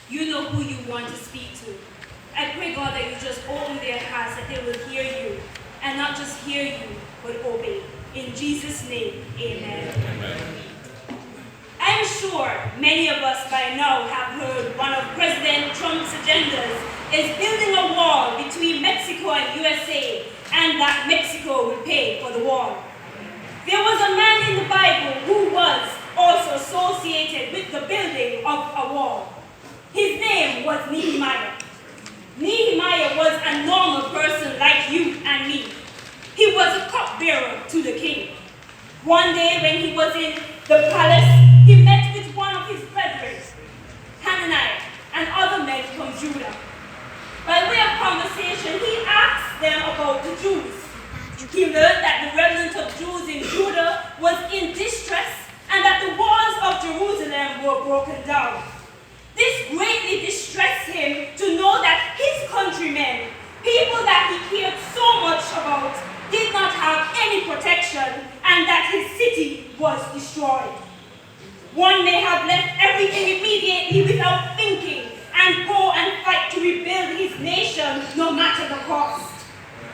You know who you want to speak to. I pray, God, that you just open their hearts, that they will hear you, and not just hear you, but obey. In Jesus' name, amen. Amen. I'm sure many of us by now have heard one of President Trump's agendas is building a wall between Mexico and USA, and that Mexico will pay for the wall. There was a man in the Bible who was also associated with the building of a wall. His name was Nehemiah. Nehemiah was a normal person like you and me. He was a cupbearer to the king. One day when he was in the palace, he met with one of his brethren, Hananiah, and other men from Judah. By way of conversation, he asked them about the Jews. He learned that the remnant of Jews in Judah was in distress and that the walls of Jerusalem were broken down. This greatly distressed him to know that his countrymen, people that he cared so much about, did not have any protection and that his city was destroyed. One may have left everything immediately without thinking and go and fight to rebuild his nation no matter the cost.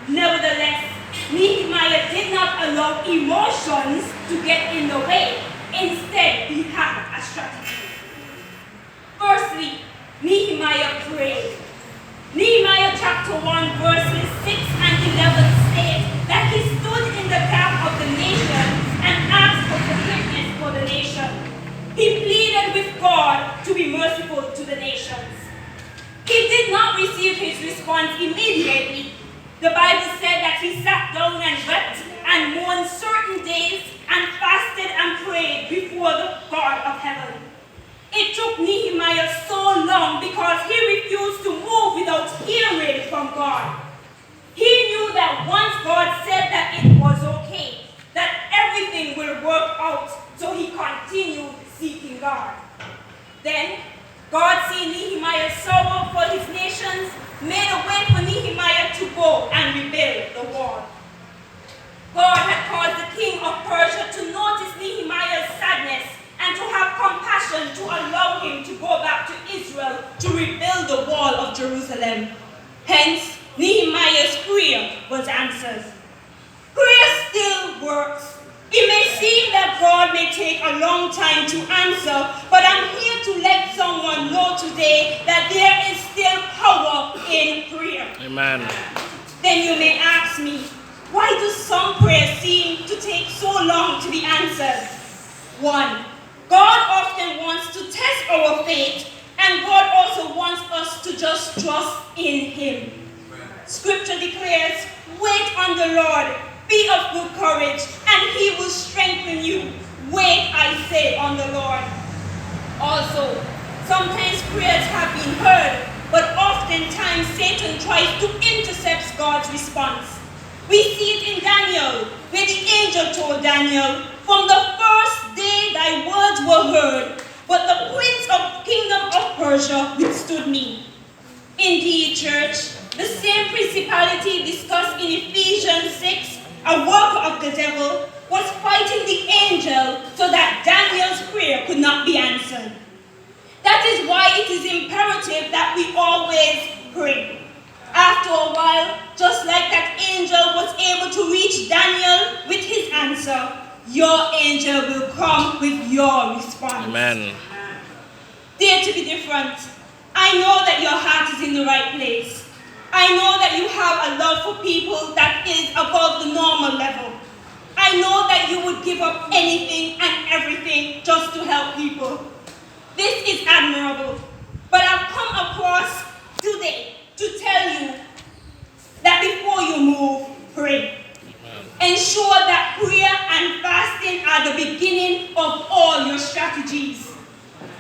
Nevertheless, Nehemiah did not allow emotions to get in the way. Instead, he had a strategy. Firstly, Nehemiah prayed. Nehemiah chapter 1 verses 6 and 11 state that he stood in the gap of the nation and asked for forgiveness for the nation. He pleaded with God to be merciful to the nations. He did not receive his response immediately. The Bible said that he sat down and wept and mourned certain days and fasted and prayed before the God of heaven. It took Nehemiah so long because he refused to move without hearing from God. He knew that once God said that it was okay, that everything will work out, so he continued seeking God. Then, God, seeing Nehemiah's sorrow for his nations, made a way for Nehemiah to go and rebuild the wall. God had caused the king of Persia to notice Nehemiah's sadness and to have compassion to allow him to go back to Israel to rebuild the wall of Jerusalem. Hence, Nehemiah's prayer was answered. Prayer still works. It may seem that God may take a long time to answer, but I'm here to let someone know today that there is still power in prayer. Amen. Then you may ask me, why do some prayers seem to take so long to be answered? 1. God often wants to test our faith, and God also wants us to just trust in Him. Scripture declares, wait on the Lord, be of good courage, and He will strengthen you. Wait, I say, on the Lord. Also, sometimes prayers have been heard, but oftentimes Satan tries to intercept God's response. We see it in Daniel, where the angel told Daniel, from the first day thy words were heard, but the prince of kingdom of Persia withstood me. Indeed, church, the same principality discussed in Ephesians 6, a work of the devil, was fighting the angel so that Daniel's prayer could not be answered. That is why it is imperative that we always pray. After a while, just like that angel was able to reach Daniel with his answer, your angel will come with your response. Amen. Dare to be different. I know that your heart is in the right place. I know that you have a love for people that is above the normal level. I know that you would give up anything and everything just to help people. This is admirable. But I've come across today to tell you that before you move, pray. Ensure that prayer and fasting are the beginning of all your strategies.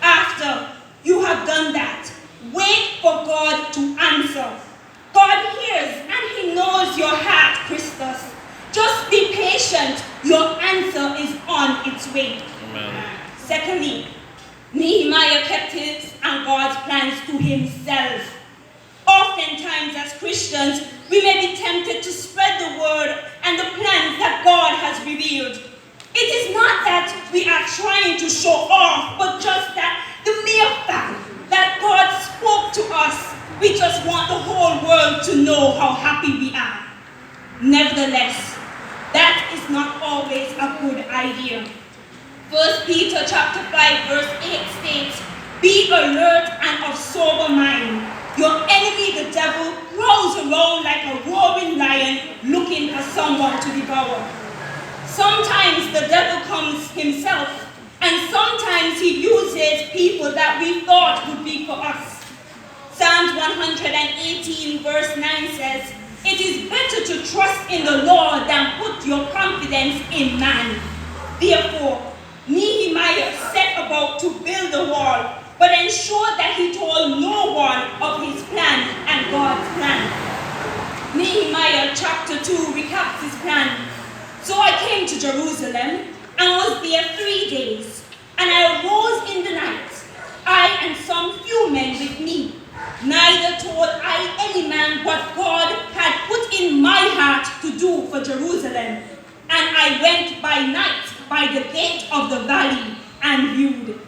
After you have done that, wait for God to answer. God hears and He knows your heart, Christus. Just be patient. Your answer is on its way. Amen. Secondly, Nehemiah kept his and God's plans to himself. Oftentimes as Christians, we may be tempted to spread the word and the plans that God has revealed. It is not that we are trying to show off, but just that the mere fact that God We just want the whole world to know how happy we are. Nevertheless, that is not always a good idea. 1 Peter chapter 5 verse 8 states, "Be alert and of sober mind. Your enemy, the devil, prowls around like a roaring lion looking for someone to devour." Sometimes the devil comes himself, and sometimes he uses people that we thought would be for us. Psalms 118 verse 9 says, "It is better to trust in the Lord than put your confidence in man." Therefore, Nehemiah set about to build a wall, but ensured that he told no one of his plan and God's plan. Nehemiah chapter 2 recaps his plan. "So I came to Jerusalem and was there 3 days, and I arose in the night, I and some few men with me. Neither told I any man what God had put in my heart to do for Jerusalem. And I went by night by the gate of the valley and viewed.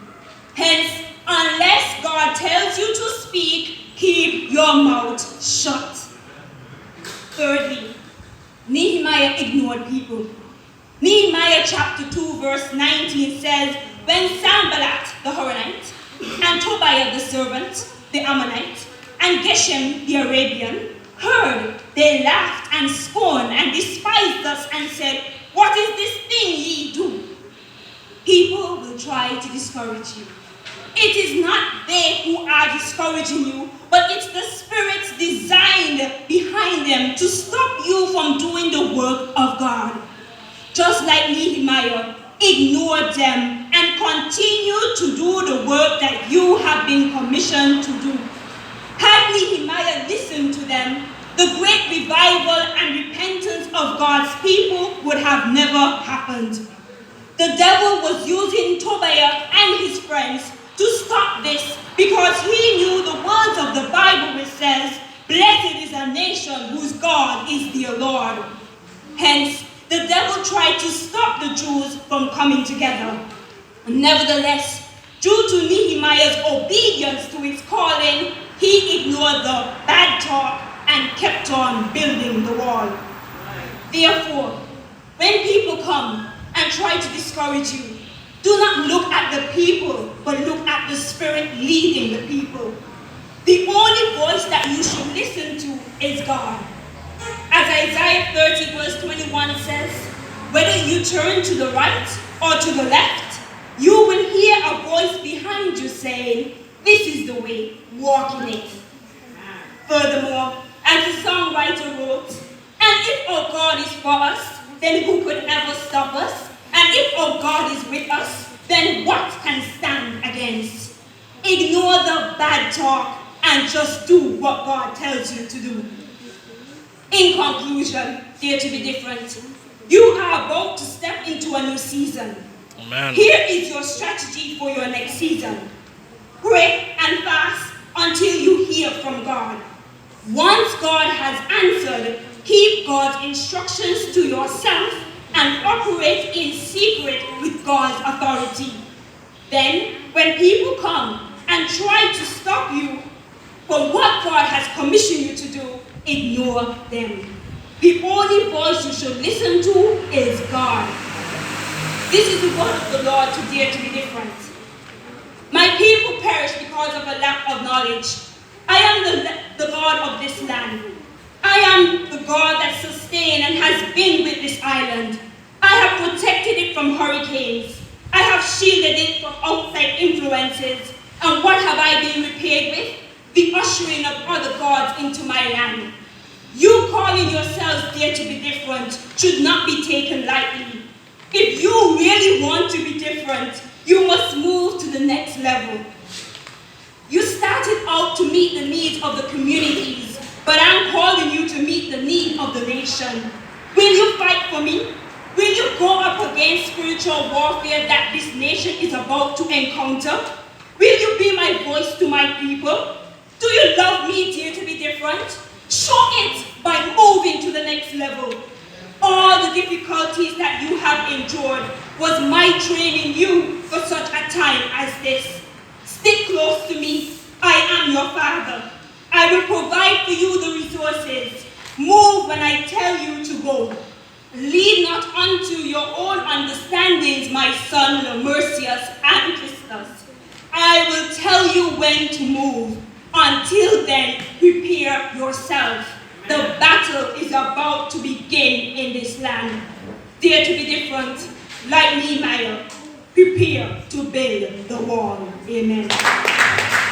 Hence, unless God tells you to speak, keep your mouth shut." Thirdly, Nehemiah ignored people. Nehemiah chapter 2 verse 19 says, "When Sanballat the Horonite, and Tobiah the servant, the Ammonite, and Geshem the Arabian heard, they laughed and scorned and despised us and said, 'What is this thing ye do?'" People will try to discourage you. It is not they who are discouraging you, but it's the spirits designed behind them to stop you from doing the work of God. Just like Nehemiah, ignore them and continue to do the work that you have been commissioned to do. Had Nehemiah listened to them, the great revival and repentance of God's people would have never happened. The devil was using Tobiah and his friends to stop this because he knew the words of the Bible which says, "Blessed is a nation whose God is their Lord." Hence, the devil tried to stop the Jews from coming together. Nevertheless, due to Nehemiah's obedience to his calling, he ignored the bad talk and kept on building the wall. Therefore, when people come and try to discourage you, do not look at the people, but look at the Spirit leading the people. The only voice that you should listen to is God. As Isaiah 30 verse 21 says, "Whether you turn to the right or to the left, you will hear a voice behind you saying, 'This is the way, walk in it.'" Furthermore, as the songwriter wrote, "And if our God is for us, then who could ever stop us? And if our God is with us, then what can stand against?" Ignore the bad talk and just do what God tells you to do. In conclusion, dare to be different. You are about to step into a new season. Amen. Here is your strategy for your next season. Pray and fast until you hear from God. Once God has answered, keep God's instructions to yourself and operate in secret with God's authority. Then, when people come and try to stop you from what God has commissioned you to do, ignore them. The only voice you should listen to is God. This is the word of the Lord to dare to be different. "My people perish because of a lack of knowledge. I am the God of this land. I am the God that sustained and has been with this island. I have protected it from hurricanes. I have shielded it from outside influences. And what have I been repaid with? The ushering of other gods into my land." You calling yourselves dare to be different should not be taken lightly. If you really want to be different, you must move to the next level. You started out to meet the needs of the communities, but I'm calling you to meet the need of the nation. Will you fight for me? Will you go up against spiritual warfare that this nation is about to encounter? Will you be my voice to my people? Do you love me, dare to be different? Show it by moving to the next level. All the difficulties that you have endured was my training you for such a time as this. Stick close to me. I am your Father. I will provide for you the resources. Move when I tell you to go. Lean not unto your own understandings, my son, Mercius and Christus. I will tell you when to move. Until then, prepare yourself. The battle is about to begin in this land. Dare to be different, like Nehemiah. Prepare to build the wall. Amen.